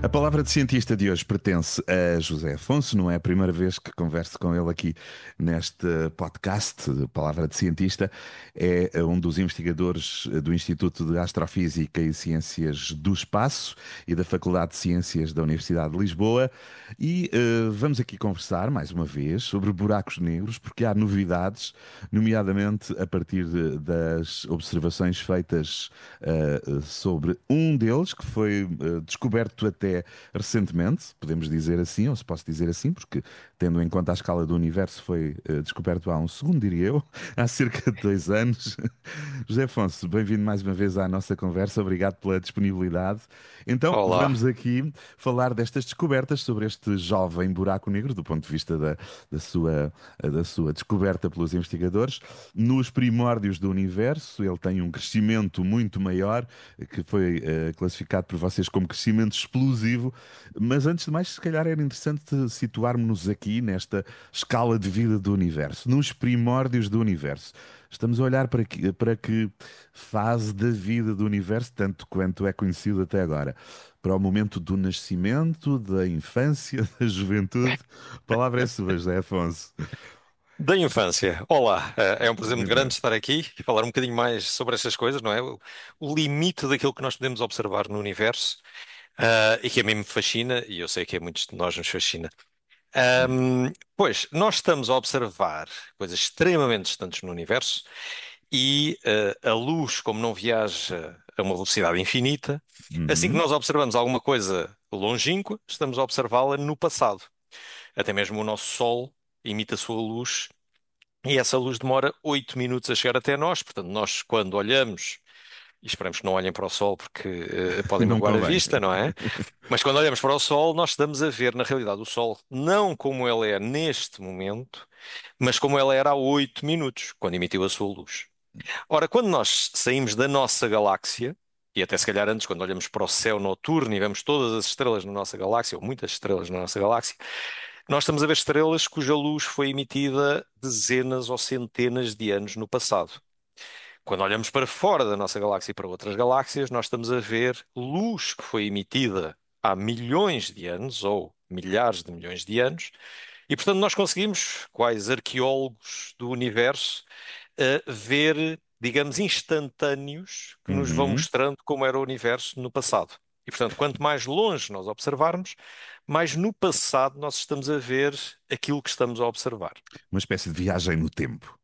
A palavra de cientista de hoje pertence a José Afonso, não é a primeira vez que converso com ele aqui neste podcast. Palavra de cientista é um dos investigadores do Instituto de Astrofísica e Ciências do Espaço e da Faculdade de Ciências da Universidade de Lisboa. E vamos aqui conversar mais uma vez sobre buracos negros, porque há novidades, nomeadamente a partir das observações feitas sobre um deles, que foi descoberto até recentemente, podemos dizer assim, ou se posso dizer assim, porque tendo em conta a escala do universo, foi descoberto há um segundo, diria eu, há cerca de 2 anos. José Afonso, bem-vindo mais uma vez à nossa conversa, obrigado pela disponibilidade. Então, Olá. vamos aqui falar destas descobertas sobre este jovem buraco negro, do ponto de vista da sua descoberta pelos investigadores. Nos primórdios do universo, ele tem um crescimento muito maior, que foi classificado por vocês como crescimento explosivo. Mas antes de mais, se calhar era interessante situarmos-nos aqui nesta escala de vida do universo, nos primórdios do universo. Estamos a olhar para que fase da vida do universo, tanto quanto é conhecido até agora? Para o momento do nascimento, da infância, da juventude? A palavra é sua, José Afonso. Da infância. Olá. É um prazer muito Muito bem. grande estar aqui e falar um bocadinho mais sobre estas coisas, não é? O limite daquilo que nós podemos observar no universo, e que a mim me fascina, e eu sei que a muitos de nós nos fascina. Pois, nós estamos a observar coisas extremamente distantes no universo e a luz, como não viaja a uma velocidade infinita, assim que Uhum. nós observamos alguma coisa longínqua, estamos a observá-la no passado. Até mesmo o nosso Sol emite a sua luz. E essa luz demora 8 minutos a chegar até nós, portanto, nós quando olhamos, e esperamos que não olhem para o Sol porque podem Não magoar a convém. vista, não é? Mas quando olhamos para o Sol, nós estamos a ver, na realidade, o Sol não como ele é neste momento, mas como ele era há 8 minutos, quando emitiu a sua luz. Ora, quando nós saímos da nossa galáxia, e até se calhar antes, quando olhamos para o céu noturno e vemos todas as estrelas na nossa galáxia, ou muitas estrelas na nossa galáxia, nós estamos a ver estrelas cuja luz foi emitida dezenas ou centenas de anos no passado. Quando olhamos para fora da nossa galáxia e para outras galáxias, nós estamos a ver luz que foi emitida há milhões de anos ou milhares de milhões de anos, e portanto nós conseguimos, quais arqueólogos do universo, ver, digamos, instantâneos que nos vão Uhum. mostrando como era o universo no passado. E portanto, quanto mais longe nós observarmos, mais no passado nós estamos a ver aquilo que estamos a observar. Uma espécie de viagem no tempo.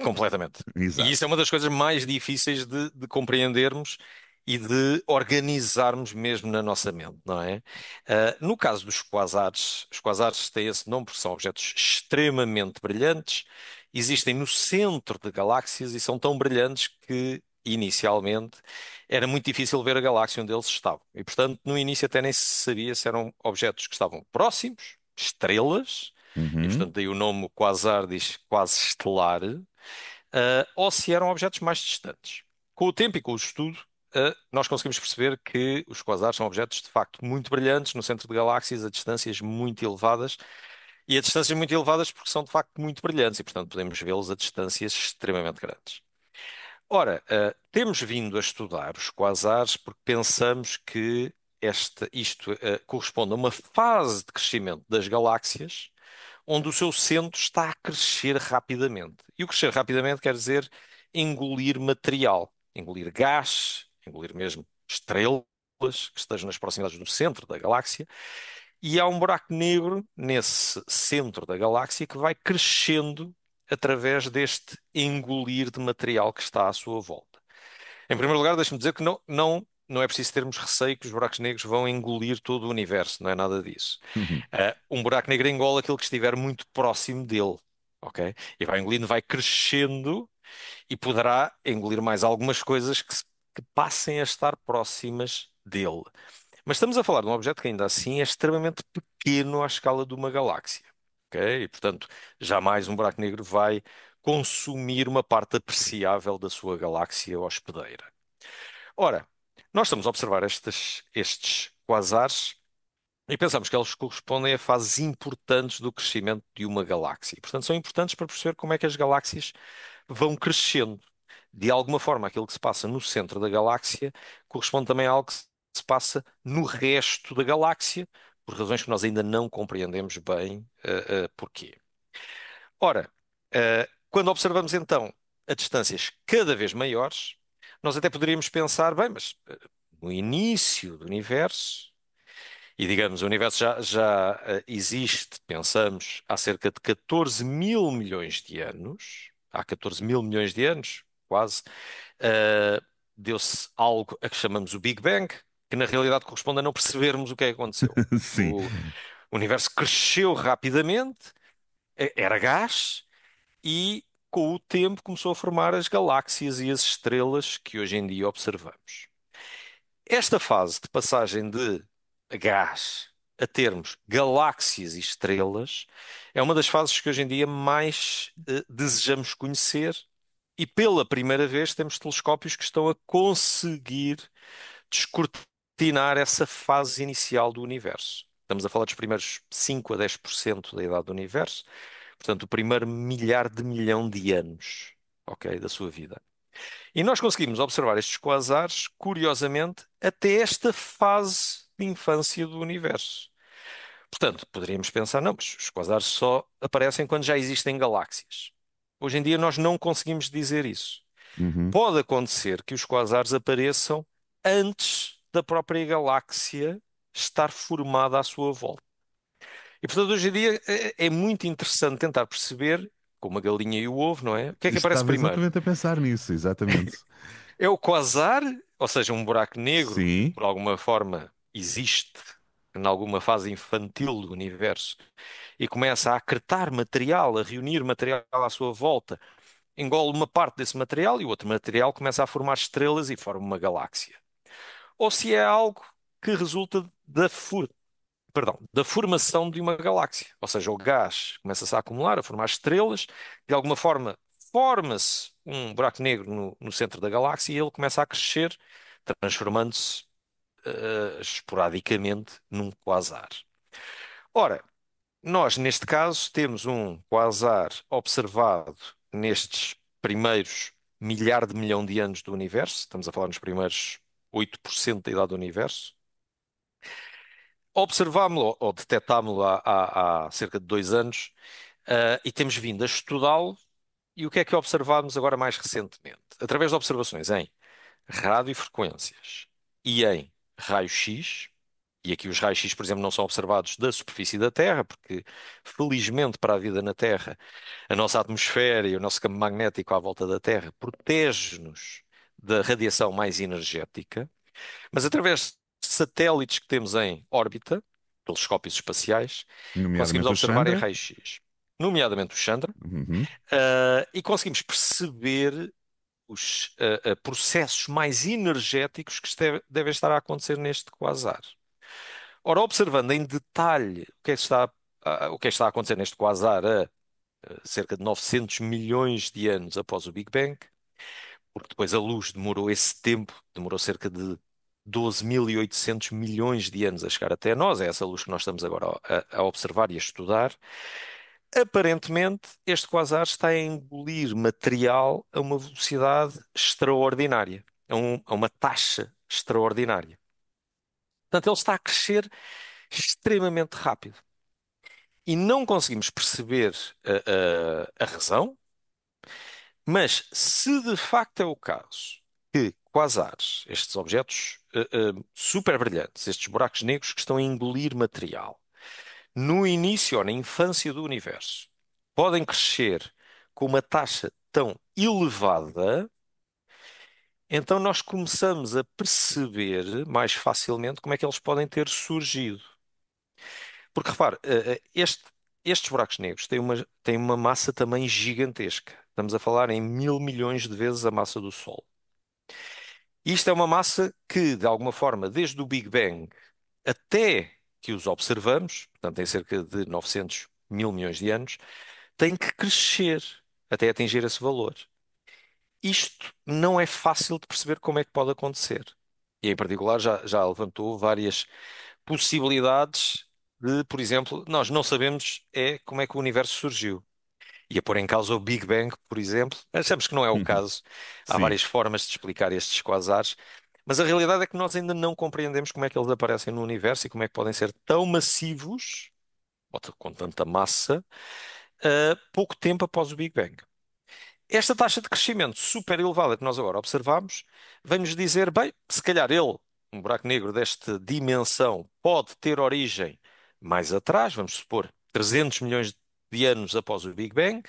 Completamente. E isso é Exato. uma das coisas mais difíceis de compreendermos e de organizarmos mesmo na nossa mente, não é? No caso dos quasares, os quasares têm esse nome porque são objetos extremamente brilhantes, existem no centro de galáxias e são tão brilhantes que, inicialmente, era muito difícil ver a galáxia onde eles estavam. E, portanto, no início até nem se sabia se eram objetos que estavam próximos, estrelas, e, Uhum. portanto, daí o nome quasar diz quase estelar, ou se eram objetos mais distantes. Com o tempo e com o estudo, nós conseguimos perceber que os quasares são objetos de facto muito brilhantes no centro de galáxias a distâncias muito elevadas, e a distâncias muito elevadas porque são de facto muito brilhantes e, portanto, podemos vê-los a distâncias extremamente grandes. Ora, temos vindo a estudar os quasares porque pensamos que isto corresponde a uma fase de crescimento das galáxias onde o seu centro está a crescer rapidamente. E o crescer rapidamente quer dizer engolir material, engolir gás, engolir mesmo estrelas que estejam nas proximidades do centro da galáxia. E há um buraco negro nesse centro da galáxia que vai crescendo através deste engolir de material que está à sua volta. Em primeiro lugar, deixe-me dizer que não é preciso termos receio que os buracos negros vão engolir todo o universo, não é nada disso. Uhum. Um buraco negro engole aquilo que estiver muito próximo dele, ok? E vai engolindo, vai crescendo e poderá engolir mais algumas coisas que passem a estar próximas dele. Mas estamos a falar de um objeto que ainda assim é extremamente pequeno à escala de uma galáxia, ok? E, portanto, jamais um buraco negro vai consumir uma parte apreciável da sua galáxia hospedeira. Ora, nós estamos a observar estes quasares e pensamos que eles correspondem a fases importantes do crescimento de uma galáxia. E, portanto, são importantes para perceber como é que as galáxias vão crescendo. De alguma forma, aquilo que se passa no centro da galáxia corresponde também a algo se passa no resto da galáxia, por razões que nós ainda não compreendemos bem porquê. Ora, quando observamos então a distâncias cada vez maiores, nós até poderíamos pensar, bem, mas no início do universo, e digamos, o universo já existe, pensamos, há cerca de 14 mil milhões de anos, há 14 mil milhões de anos, quase, deu-se algo a que chamamos o Big Bang, que na realidade corresponde a não percebermos o que é que aconteceu. Sim. O universo cresceu rapidamente, era gás, e com o tempo começou a formar as galáxias e as estrelas que hoje em dia observamos. Esta fase de passagem de gás a termos galáxias e estrelas é uma das fases que hoje em dia mais desejamos conhecer, e pela primeira vez temos telescópios que estão a conseguir descortinar essa fase inicial do universo. Estamos a falar dos primeiros 5 a 10% da idade do universo, portanto, o primeiro milhar de milhão de anos, ok, da sua vida. E nós conseguimos observar estes quasares, curiosamente, até esta fase de infância do universo. Portanto, poderíamos pensar, não, mas os quasares só aparecem quando já existem galáxias. Hoje em dia nós não conseguimos dizer isso. Uhum. Pode acontecer que os quasares apareçam antes da própria galáxia estar formada à sua volta. E portanto, hoje em dia é muito interessante tentar perceber, como a galinha e o ovo, não é? O que é que aparece Estava primeiro? exatamente a pensar nisso, exatamente. É o quasar, ou seja, um buraco negro, Sim, por alguma forma, existe em alguma fase infantil do universo e começa a acretar material, a reunir material à sua volta, engole uma parte desse material e o outro material começa a formar estrelas e forma uma galáxia. Ou se é algo que resulta da formação de uma galáxia. Ou seja, o gás começa-se a acumular, a formar estrelas, de alguma forma forma-se um buraco negro no centro da galáxia e ele começa a crescer, transformando-se esporadicamente num quasar. Ora, nós neste caso temos um quasar observado nestes primeiros milhar de milhão de anos do universo, estamos a falar nos primeiros 8% da idade do universo. Observámo-lo ou detetámo-lo há cerca de 2 anos, e temos vindo a estudá-lo. E o que é que observámos agora mais recentemente? Através de observações em radiofrequências e em raio-x, e aqui os raios-x, por exemplo, não são observados da superfície da Terra, porque felizmente para a vida na Terra, a nossa atmosfera e o nosso campo magnético à volta da Terra protege-nos da radiação mais energética, mas através de satélites que temos em órbita, telescópios espaciais, conseguimos nomeadamente o observar em Chandra. raio-x, nomeadamente o Chandra, Uhum. e conseguimos perceber os processos mais energéticos que devem estar a acontecer neste quasar. Ora, observando em detalhe o que é que está a acontecer neste quasar a cerca de 900 milhões de anos após o Big Bang, porque depois a luz demorou esse tempo, demorou cerca de 12.800 milhões de anos a chegar até nós, é essa luz que nós estamos agora a observar e a estudar. Aparentemente, este quasar está a engolir material a uma velocidade extraordinária, a uma taxa extraordinária. Portanto, ele está a crescer extremamente rápido. E não conseguimos perceber a razão, mas se de facto é o caso que quasares, estes objetos super brilhantes, estes buracos negros que estão a engolir material, no início ou na infância do universo, podem crescer com uma taxa tão elevada, então nós começamos a perceber mais facilmente como é que eles podem ter surgido. Porque repare, estes buracos negros têm uma massa também gigantesca. Estamos a falar em 1.000 milhões de vezes a massa do Sol. Isto é uma massa que, de alguma forma, desde o Big Bang até que os observamos, portanto, em cerca de 900 mil milhões de anos, tem que crescer até atingir esse valor. Isto não é fácil de perceber como é que pode acontecer. E, em particular, já levantou várias possibilidades de, por exemplo, nós não sabemos como é que o universo surgiu. E a pôr em causa o Big Bang, por exemplo, achamos que não é o caso. Há Sim. várias formas de explicar estes quasares, Mas a realidade é que nós ainda não compreendemos como é que eles aparecem no universo e como é que podem ser tão massivos, com tanta massa, pouco tempo após o Big Bang. Esta taxa de crescimento super elevada que nós agora observamos vem-nos dizer, bem, se calhar ele, um buraco negro desta dimensão, pode ter origem mais atrás, vamos supor, 300 milhões de anos após o Big Bang,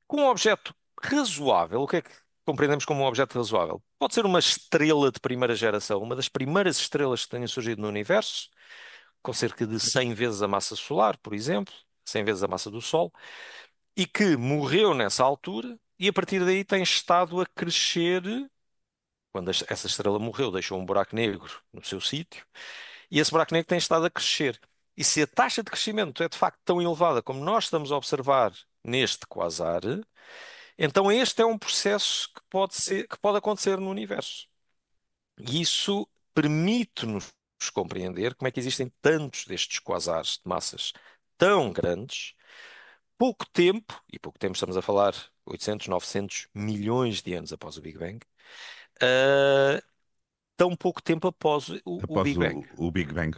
com um objeto razoável. O que é que compreendemos como um objeto razoável? Pode ser uma estrela de primeira geração, uma das primeiras estrelas que tenham surgido no universo, com cerca de 100 vezes a massa solar, por exemplo, 100 vezes a massa do Sol, e que morreu nessa altura e a partir daí tem estado a crescer. Quando essa estrela morreu, deixou um buraco negro no seu sítio e esse buraco negro tem estado a crescer. E se a taxa de crescimento é de facto tão elevada como nós estamos a observar neste quasar, então este é um processo que pode ser, que pode acontecer no universo. E isso permite-nos compreender como é que existem tantos destes quasares de massas tão grandes, pouco tempo, e pouco tempo estamos a falar 800, 900 milhões de anos após o Big Bang, ah, tão pouco tempo após o após Big Bang. o Big Bang.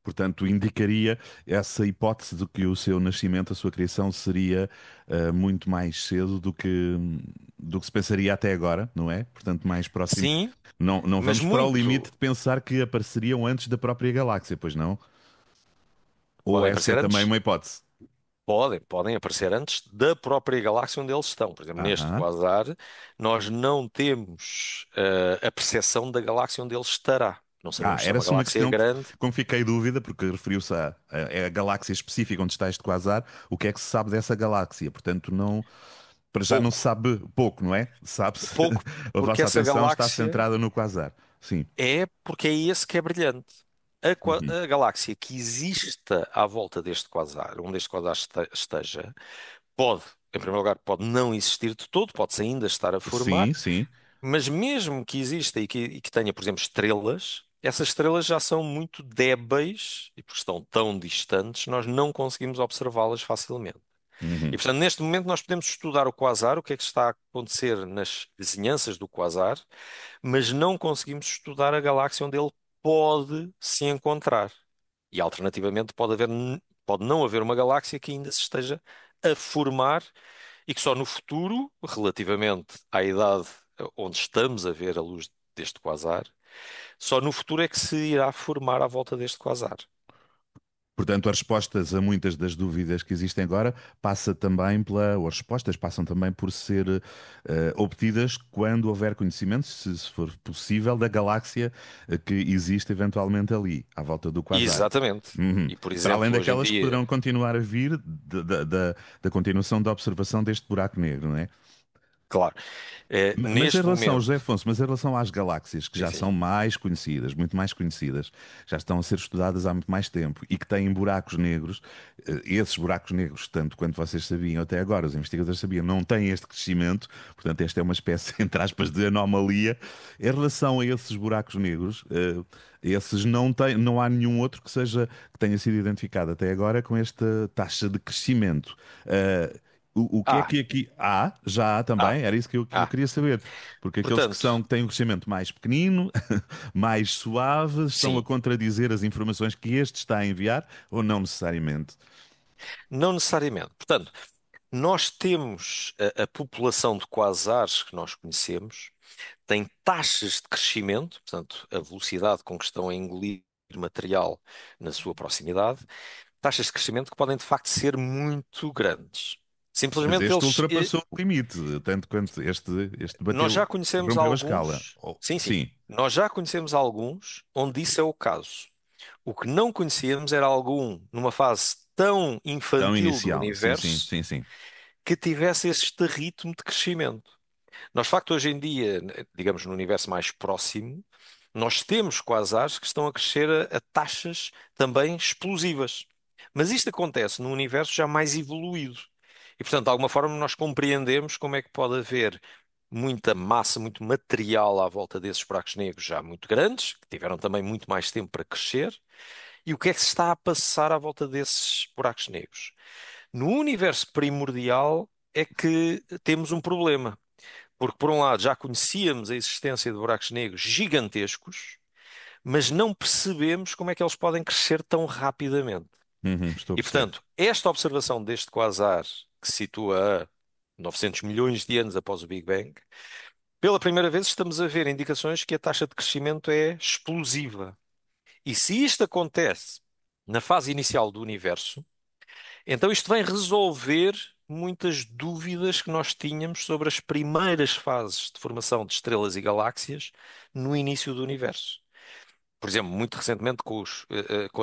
Portanto, indicaria essa hipótese de que o seu nascimento, a sua criação, seria muito mais cedo do que se pensaria até agora, não é? Portanto, mais próximo. Sim, Não, não mas vamos para o limite muito de pensar que apareceriam antes da própria galáxia, pois não? Ou podem essa é aparecer também antes. uma hipótese? Podem aparecer antes da própria galáxia onde eles estão. Por exemplo, neste Aham. quasar, nós não temos a percepção da galáxia onde ele estará. Não sabemos se é Era uma só uma galáxia questão grande. como fiquei em dúvida, porque referiu-se a galáxia específica onde está este quasar. O que é que se sabe dessa galáxia? Portanto, não, para já não se Pouco, sabe pouco, não é? Sabe-se, pouco, a porque vossa essa atenção está galáxia centrada no quasar. Sim. é porque é esse que é brilhante. Uhum. A galáxia que exista à volta deste quasar, onde este quasar esteja, pode, em primeiro lugar, pode não existir de todo, pode-se ainda estar a formar. Sim, sim. Mas mesmo que exista e que tenha, por exemplo, estrelas, essas estrelas já são muito débeis e porque estão tão distantes, nós não conseguimos observá-las facilmente. E Uhum. portanto, neste momento nós podemos estudar o quasar, o que é que está a acontecer nas vizinhanças do quasar, mas não conseguimos estudar a galáxia onde ele pode se encontrar. E alternativamente pode não haver uma galáxia que ainda se esteja a formar e que só no futuro, relativamente à idade onde estamos a ver a luz deste quasar, só no futuro é que se irá formar à volta deste quasar. Portanto, as respostas a muitas das dúvidas que existem agora passa também ou as respostas passam também por ser obtidas quando houver conhecimento, se for possível, da galáxia que existe eventualmente ali, à volta do quasar. Exatamente. Uhum. E, por Para além exemplo, hoje em daquelas que dia, poderão continuar a vir da continuação da observação deste buraco negro, não é? claro, Mas em neste relação, momento, José Afonso, mas em relação às galáxias que sim, já sim, são mais conhecidas, muito mais conhecidas, já estão a ser estudadas há muito mais tempo e que têm buracos negros, esses buracos negros, tanto quanto vocês sabiam até agora, os investigadores sabiam, não têm este crescimento, portanto, esta é uma espécie, entre aspas, de anomalia. Em relação a esses buracos negros, esses não têm, não há nenhum outro que tenha sido identificado até agora com esta taxa de crescimento. O que é ah, que aqui há? Já há ah, também, era isso que eu ah, queria saber. Porque aqueles que portanto, são, que têm um crescimento mais pequenino, mais suave, estão a sim, contradizer as informações que este está a enviar, ou não necessariamente? não necessariamente. Portanto, nós temos a população de quasares que nós conhecemos, tem taxas de crescimento, portanto, a velocidade com que estão a engolir material na sua proximidade, taxas de crescimento que podem de facto ser muito grandes. Mas Simplesmente este eles, ultrapassou o limite, tanto quanto este nós bateu, já conhecemos rompeu a escala. alguns, sim, sim, Sim, nós já conhecemos alguns onde isso é o caso. O que não conhecíamos era algum numa fase tão tão infantil do inicial. Sim, sim, universo sim, sim. que tivesse este ritmo de crescimento. Nós, de facto, hoje em dia, digamos, no universo mais próximo, nós temos quasares que estão a crescer a taxas também explosivas. Mas isto acontece num universo já mais evoluído. E, portanto, de alguma forma, nós compreendemos como é que pode haver muita massa, muito material à volta desses buracos negros já muito grandes, que tiveram também muito mais tempo para crescer, e o que é que se está a passar à volta desses buracos negros. No universo primordial é que temos um problema Porque, por um lado, já conhecíamos a existência de buracos negros gigantescos, mas não percebemos como é que eles podem crescer tão rapidamente. Estou a E, perceber. portanto, esta observação deste quasar, que se situa a 900 milhões de anos após o Big Bang, pela primeira vez estamos a ver indicações que a taxa de crescimento é explosiva. E se isto acontece na fase inicial do universo, então isto vem resolver muitas dúvidas que nós tínhamos sobre as primeiras fases de formação de estrelas e galáxias no início do universo. Por exemplo, muito recentemente com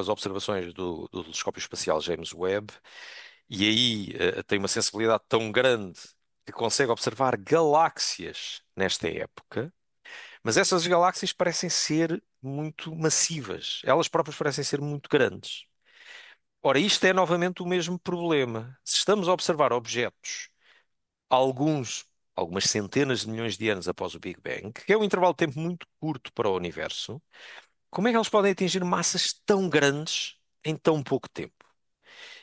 as observações do telescópio espacial James Webb, e aí tem uma sensibilidade tão grande que consegue observar galáxias nesta época, mas essas galáxias parecem ser muito massivas, elas próprias parecem ser muito grandes. Ora, isto é novamente o mesmo problema. Se estamos a observar objetos, alguns, algumas centenas de milhões de anos após o Big Bang, que é um intervalo de tempo muito curto para o universo, como é que eles podem atingir massas tão grandes em tão pouco tempo?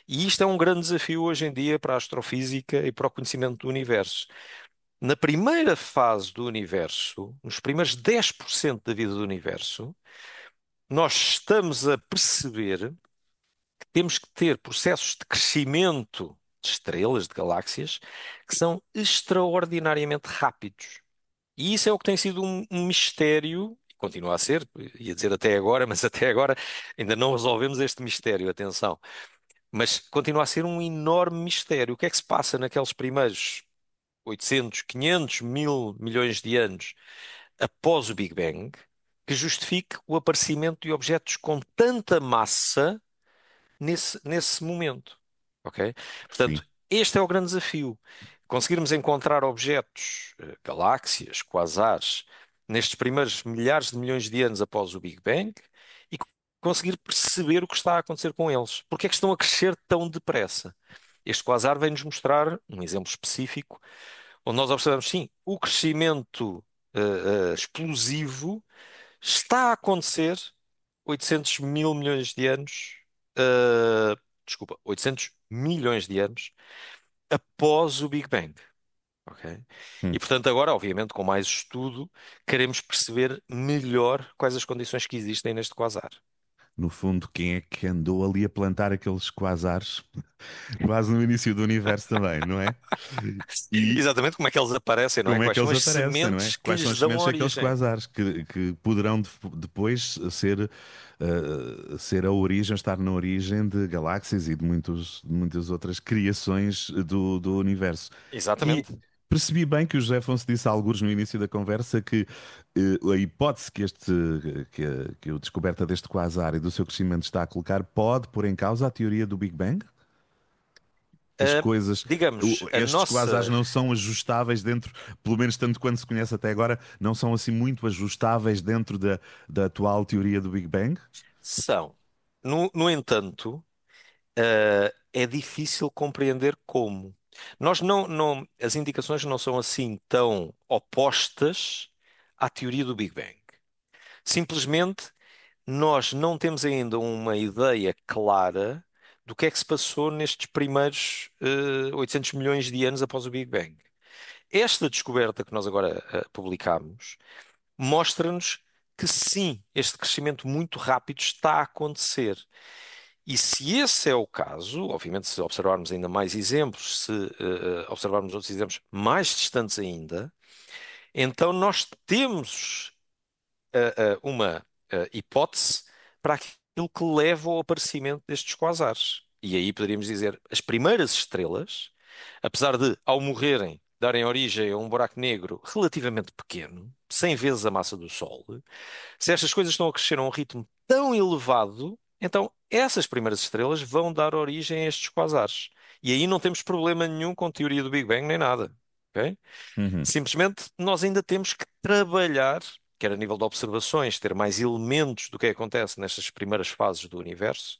E isto é um grande desafio hoje em dia para a astrofísica e para o conhecimento do universo. Na primeira fase do universo, nos primeiros 10% da vida do universo, nós estamos a perceber que temos que ter processos de crescimento de estrelas, de galáxias, que são extraordinariamente rápidos. E isso é o que tem sido um mistério, e continua a ser, ia dizer até agora, mas até agora ainda não resolvemos este mistério, atenção. Mas continua a ser um enorme mistério. O que é que se passa naqueles primeiros 800, 500, 1000 milhões de anos após o Big Bang que justifique o aparecimento de objetos com tanta massa nesse momento? Ok? Sim. Portanto, este é o grande desafio. Conseguirmos encontrar objetos, galáxias, quasares, nestes primeiros milhares de milhões de anos após o Big Bang e conseguir perceber o que está a acontecer com eles. Porque é que estão a crescer tão depressa? Este quasar vem-nos mostrar um exemplo específico, onde nós observamos, sim, o crescimento explosivo está a acontecer 800 mil milhões de anos, eh, desculpa, 800 milhões de anos após o Big Bang. Ok? Hum. E portanto, agora, obviamente, com mais estudo, queremos perceber melhor quais as condições que existem neste quasar. No fundo, quem é que andou ali a plantar aqueles quasares quase no início do universo também, não é? E Exatamente como é que eles aparecem, não é? como é Quais que são eles as aparecem, não é? sementes que Quais são lhes as dão sementes daqueles origem? quasares que poderão depois ser a origem, estar na origem de galáxias e de muitas outras criações do universo. E Exatamente. percebi bem que o José Afonso disse algures no início da conversa que a hipótese que a descoberta deste quasar e do seu crescimento está a colocar pode pôr em causa a teoria do Big Bang? As Ah, coisas, digamos, a estes quasars nossa não são ajustáveis dentro, pelo menos tanto quanto se conhece até agora, não são assim muito ajustáveis dentro da atual teoria do Big Bang? são. No entanto, é difícil compreender como. As indicações não são assim tão opostas à teoria do Big Bang. Simplesmente, nós não temos ainda uma ideia clara do que é que se passou nestes primeiros 800 milhões de anos após o Big Bang. Esta descoberta que nós agora publicamos mostra-nos que sim, este crescimento muito rápido está a acontecer. E se esse é o caso, obviamente, se observarmos ainda mais exemplos, se observarmos outros exemplos mais distantes ainda, então nós temos uma hipótese para aquilo que leva ao aparecimento destes quasares. E aí poderíamos dizer, as primeiras estrelas, apesar de, ao morrerem, darem origem a um buraco negro relativamente pequeno, 100 vezes a massa do Sol, se estas coisas estão a crescer a um ritmo tão elevado, então essas primeiras estrelas vão dar origem a estes quasares. E aí não temos problema nenhum com a teoria do Big Bang nem nada. Ok? Uhum. Simplesmente nós ainda temos que trabalhar, quer a nível de observações, ter mais elementos do que acontece nestas primeiras fases do universo,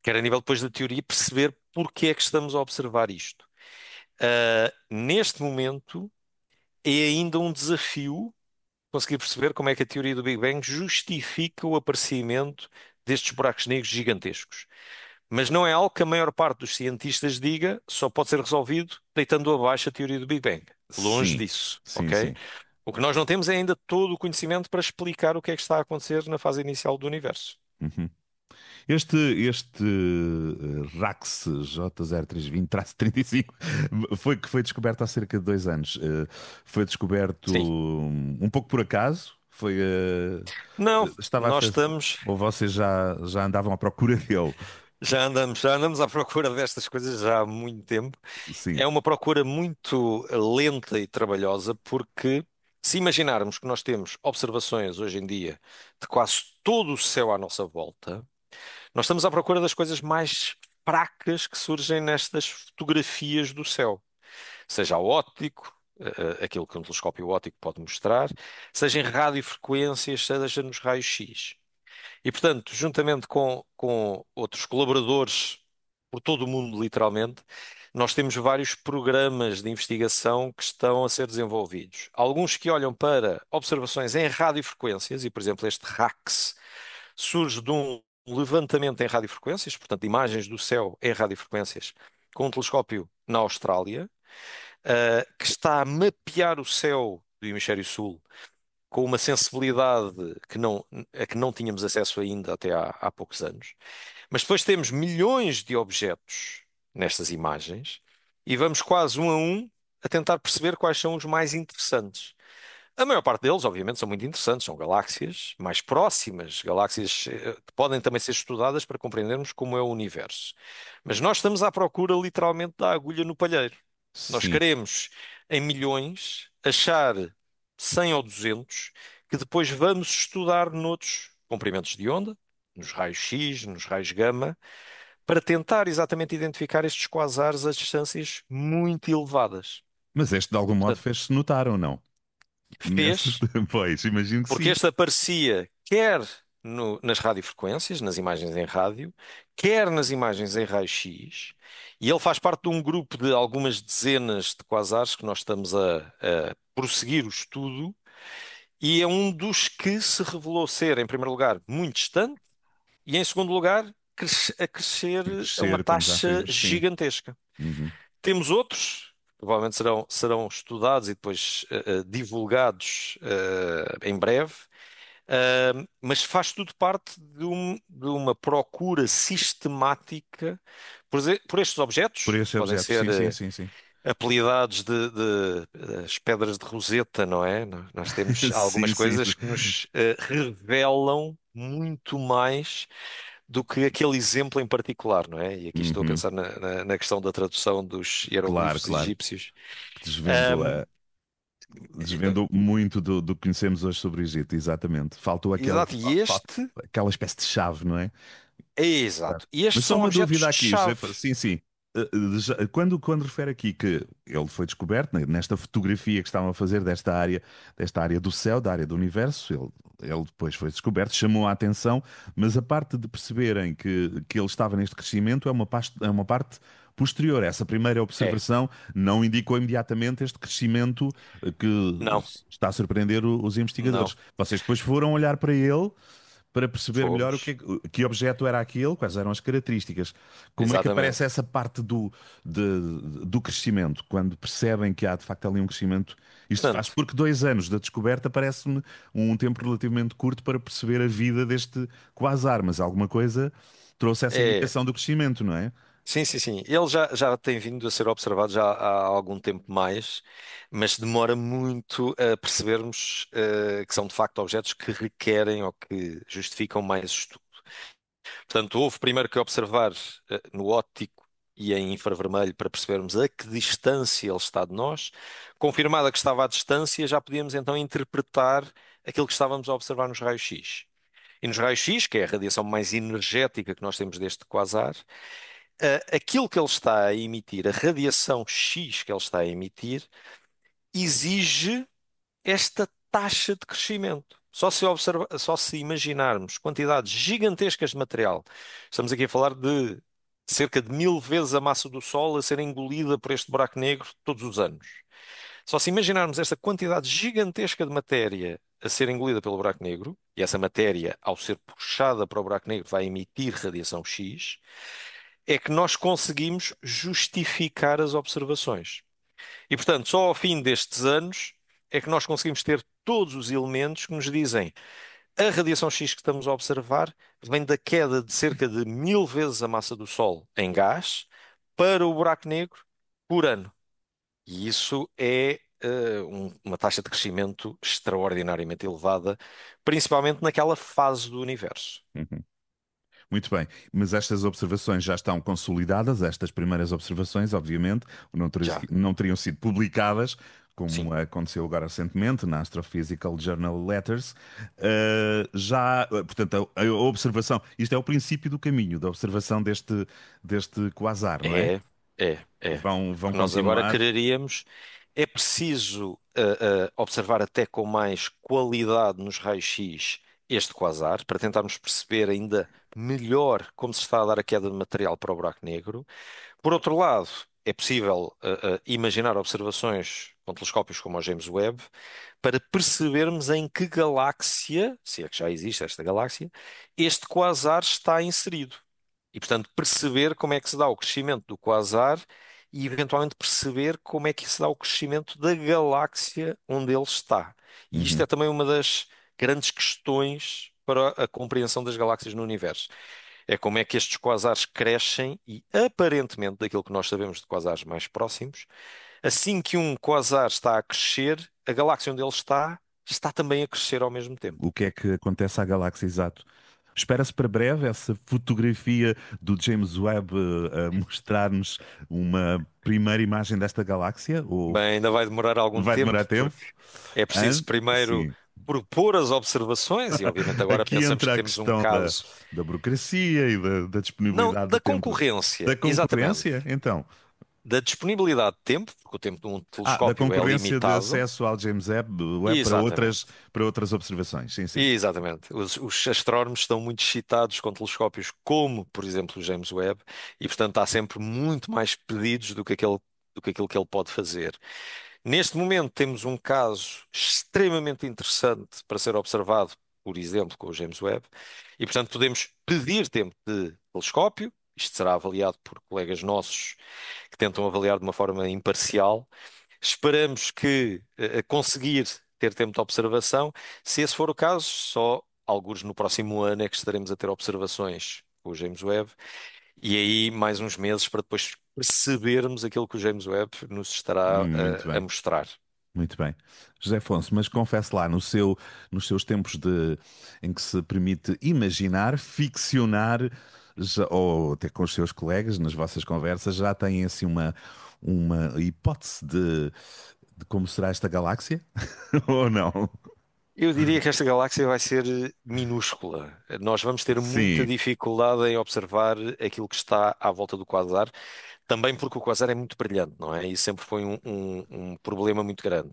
quer a nível depois da teoria, perceber porque é que estamos a observar isto. Neste momento é ainda um desafio conseguir perceber como é que a teoria do Big Bang justifica o aparecimento destes buracos negros gigantescos. Mas não é algo que a maior parte dos cientistas diga, só pode ser resolvido deitando abaixo a teoria do Big Bang. Longe Sim, disso, sim, ok? sim. O que nós não temos é ainda todo o conhecimento para explicar o que é que está a acontecer na fase inicial do universo. Uhum. Este RAX J0320-35 foi descoberto há cerca de 2 anos. Foi descoberto Sim. um pouco por acaso. Não, Estava a nós fazer, estamos, ou vocês já andavam à procura dele? já andamos à procura destas coisas já há muito tempo. Sim, É uma procura muito lenta e trabalhosa, porque se imaginarmos que nós temos observações hoje em dia de quase todo o céu à nossa volta, nós estamos à procura das coisas mais fracas que surgem nestas fotografias do céu, seja ao óptico, aquilo que um telescópio óptico pode mostrar, seja em radiofrequências, seja nos raios-x. E, portanto, juntamente com outros colaboradores por todo o mundo, literalmente, nós temos vários programas de investigação que estão a ser desenvolvidos. Alguns que olham para observações em radiofrequências, e, por exemplo, este RAX surge de um levantamento em radiofrequências, portanto, imagens do céu em radiofrequências, com um telescópio na Austrália, que está a mapear o céu do hemisfério sul com uma sensibilidade a que não tínhamos acesso ainda até há poucos anos. Mas depois temos milhões de objetos nestas imagens e vamos quase um a um a tentar perceber quais são os mais interessantes. A maior parte deles, obviamente, são muito interessantes, são galáxias mais próximas, galáxias que podem também ser estudadas para compreendermos como é o universo. Mas nós estamos à procura literalmente da agulha no palheiro. Nós sim. queremos, em milhões, achar 100 ou 200 que depois vamos estudar noutros comprimentos de onda, nos raios X, nos raios gama, para tentar exatamente identificar estes quasares a distâncias muito elevadas. Mas este de algum modo Portanto, fez-se notar ou não? Nessas... fez. Pois, imagino que Porque sim. este aparecia quer nas radiofrequências, nas imagens em rádio, quer nas imagens em raio-x, e ele faz parte de um grupo de algumas dezenas de quasares que nós estamos a prosseguir o estudo, e é um dos que se revelou ser, em primeiro lugar, muito distante, e em segundo lugar, a crescer A a uma crescer, como já taxa fez, sim. gigantesca. Uhum. Temos outros, provavelmente serão estudados e depois divulgados em breve, mas faz tudo parte de uma procura sistemática por estes Por objetos, que esse podem objeto, ser sim, sim, sim, sim. apelidados as pedras de Roseta, não é? Nós temos Sim, algumas sim. coisas que nos revelam muito mais do que aquele exemplo em particular, não é? E aqui estou a Uhum. pensar na questão da tradução dos Claro, hieroglifos claro. egípcios. Que Ahm, desvendou muito do que conhecemos hoje sobre o Egito, exatamente. Faltou Exato, e este aquela espécie de chave, não é? é Claro. exato. E Mas estes só são uma objetos dúvida de aqui, chave. José. Sim, sim. Quando refere aqui que ele foi descoberto, né, nesta fotografia que estavam a fazer desta área do céu, da área do universo, ele depois foi descoberto, chamou a atenção, mas a parte de perceberem que ele estava neste crescimento é uma parte posterior. Essa primeira É, observação não indicou imediatamente este crescimento que não, está a surpreender os não, investigadores. Vocês depois foram olhar para ele para perceber melhor fomos. que objeto era aquele, quais eram as características. Como é que aparece Exatamente. essa parte do crescimento? Quando percebem que há de facto ali um crescimento, isto faz Portanto, porque 2 anos da descoberta parece-me um tempo relativamente curto para perceber a vida deste quasar, mas alguma coisa trouxe essa é. indicação do crescimento, não é? Sim, sim, sim. Ele já tem vindo a ser observado já há algum tempo mais, mas demora muito a percebermos que são de facto objetos que requerem ou que justificam mais estudo. Portanto, houve primeiro que observar no óptico e em infravermelho para percebermos a que distância ele está de nós. Confirmada que estava à distância, já podíamos então interpretar aquilo que estávamos a observar nos raios-x. E nos raios-x, que é a radiação mais energética que nós temos deste quasar, aquilo que ele está a emitir, a radiação X que ele está a emitir, exige esta taxa de crescimento. Só se imaginarmos quantidades gigantescas de material, estamos aqui a falar de cerca de 1000 vezes a massa do Sol a ser engolida por este buraco negro todos os anos. Só se imaginarmos esta quantidade gigantesca de matéria a ser engolida pelo buraco negro, e essa matéria, ao ser puxada para o buraco negro, vai emitir radiação X, é que nós conseguimos justificar as observações. E, portanto, só ao fim destes anos é que nós conseguimos ter todos os elementos que nos dizem a radiação X que estamos a observar vem da queda de cerca de 1000 vezes a massa do Sol em gás para o buraco negro por ano. E isso é uma taxa de crescimento extraordinariamente elevada, principalmente naquela fase do universo. Uhum. Muito bem, mas estas observações já estão consolidadas, estas primeiras observações, obviamente, Já, não teriam sido publicadas, sim. como aconteceu agora recentemente na Astrophysical Journal Letters. Portanto, a observação, isto é o princípio do caminho, da observação deste quasar, não é? É, é. Vão O que nós agora continuar. quereríamos é preciso observar até com mais qualidade nos raios-x este quasar, para tentarmos perceber ainda melhor como se está a dar a queda de material para o buraco negro. Por outro lado, é possível imaginar observações com telescópios como o James Webb para percebermos em que galáxia, se é que já existe esta galáxia, este quasar está inserido. E, portanto, perceber como é que se dá o crescimento do quasar e, eventualmente, perceber como é que se dá o crescimento da galáxia onde ele está. E isto é Uhum. também uma das grandes questões para a compreensão das galáxias no universo. É como é que estes quasares crescem e, aparentemente, daquilo que nós sabemos de quasares mais próximos, assim que um quasar está a crescer, a galáxia onde ele está também a crescer ao mesmo tempo. O que é que acontece à galáxia, exato? Espera-se para breve essa fotografia do James Webb a mostrar-nos uma primeira imagem desta galáxia? Ou Bem, ainda vai demorar algum vai tempo, demorar tempo? porque é preciso primeiro Sim. propor as observações, e obviamente agora Aqui pensamos que entra a temos um questão caso, da burocracia e da não disponibilidade de da tempo. Da concorrência, exatamente, concorrência? Então. da disponibilidade de tempo, porque o tempo de um Da telescópio é concorrência de limitado, acesso ao James Webb exatamente. para outras observações. Sim, sim. Exatamente. Os astrónomos estão muito excitados com telescópios como, por exemplo, o James Webb, e portanto há sempre muito mais pedidos do que aquilo que ele pode fazer. Neste momento temos um caso extremamente interessante para ser observado, por exemplo, com o James Webb, e portanto podemos pedir tempo de telescópio. Isto será avaliado por colegas nossos que tentam avaliar de uma forma imparcial. Esperamos que conseguir ter tempo de observação. Se esse for o caso, só algures no próximo ano é que estaremos a ter observações com o James Webb, e aí mais uns meses para depois percebermos aquilo que o James Webb nos estará Muito a bem. mostrar. Muito bem. José Afonso, mas confesse lá, nos seus tempos em que se permite imaginar, ficcionar, ou até com os seus colegas, nas vossas conversas, já têm assim uma hipótese de como será esta galáxia? Ou não? Eu diria que esta galáxia vai ser minúscula. Nós vamos ter muita Sim, dificuldade em observar aquilo que está à volta do quasar, também porque o quasar é muito brilhante, não é? E sempre foi um problema muito grande.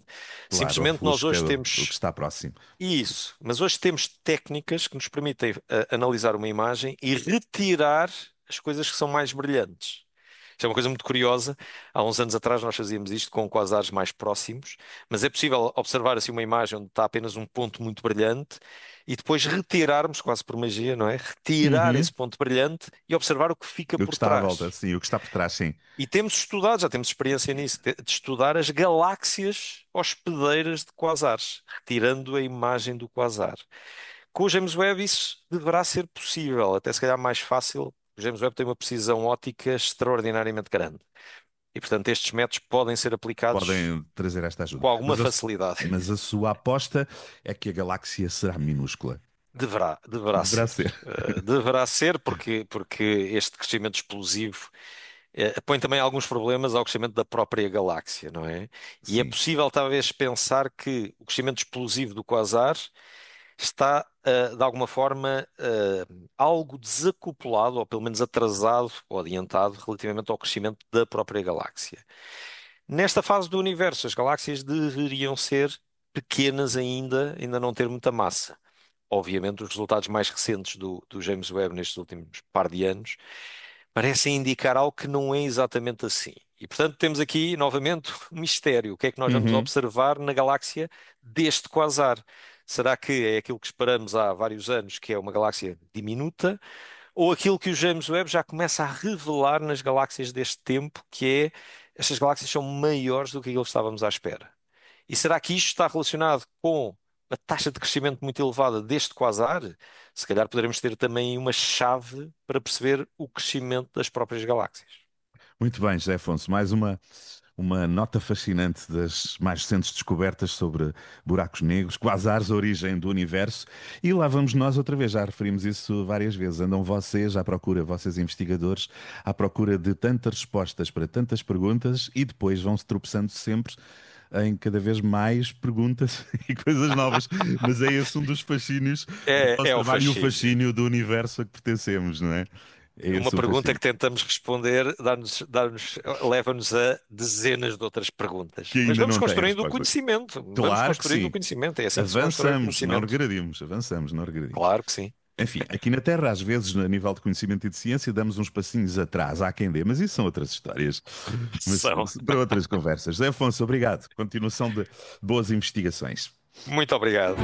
claro, Simplesmente nós ofusca hoje o que temos está próximo. isso, mas hoje temos técnicas que nos permitem analisar uma imagem e retirar as coisas que são mais brilhantes. Isto é uma coisa muito curiosa. Há uns anos atrás nós fazíamos isto com quasares mais próximos, mas é possível observar assim uma imagem onde está apenas um ponto muito brilhante e depois retirarmos, quase por magia, não é? Retirar Uhum. esse ponto brilhante e observar o que fica O que por está à volta, trás. sim, o que está por trás, sim. E temos estudado, já temos experiência nisso, de estudar as galáxias hospedeiras de quasares, retirando a imagem do quasar. Com o James Webb isso deverá ser possível, até se calhar mais fácil. O James Webb tem uma precisão óptica extraordinariamente grande. E, portanto, estes métodos podem ser aplicados Podem trazer esta ajuda. com alguma facilidade. Mas a sua aposta é que a galáxia será minúscula. Deverá Deverá ser. ser. Deverá ser porque este crescimento explosivo põe também alguns problemas ao crescimento da própria galáxia, não é? E é Sim. possível, talvez, pensar que o crescimento explosivo do quasar está, de alguma forma, algo desacoplado, ou pelo menos atrasado ou adiantado, relativamente ao crescimento da própria galáxia. Nesta fase do universo, as galáxias deveriam ser pequenas ainda não ter muita massa. Obviamente, os resultados mais recentes do James Webb nestes últimos par de anos parecem indicar algo que não é exatamente assim. E, portanto, temos aqui, novamente, um mistério. O que é que nós vamos Uhum. observar na galáxia deste quasar? Será que é aquilo que esperamos há vários anos, que é uma galáxia diminuta, ou aquilo que o James Webb já começa a revelar nas galáxias deste tempo, que é estas galáxias são maiores do que aquilo que estávamos à espera. E será que isto está relacionado com a taxa de crescimento muito elevada deste quasar? Se calhar poderemos ter também uma chave para perceber o crescimento das próprias galáxias. Muito bem, José Afonso, mais uma nota fascinante das mais recentes descobertas sobre buracos negros, quasares, a origem do universo. E lá vamos nós outra vez, já referimos isso várias vezes. Andam vocês à procura, vocês investigadores, à procura de tantas respostas para tantas perguntas e depois vão-se tropeçando sempre em cada vez mais perguntas e coisas novas. Mas é esse um dos fascínios do nosso É o trabalho e o fascínio. fascínio do universo a que pertencemos, não é? É Uma esse o pergunta fascínio. que tentamos responder leva-nos a dezenas de outras perguntas. Que Mas ainda vamos não tem construindo o resposta. conhecimento. Vamos Claro que construindo o sim. conhecimento. É assim que se constrói o Avançamos, não conhecimento. regredimos, avançamos, não regredimos. Claro que sim. Enfim, aqui na Terra, às vezes, a nível de conhecimento e de ciência, damos uns passinhos atrás, há quem dê, mas isso são outras histórias, mas São. para outras conversas. José Afonso, obrigado. Continuação de boas investigações. Muito obrigado.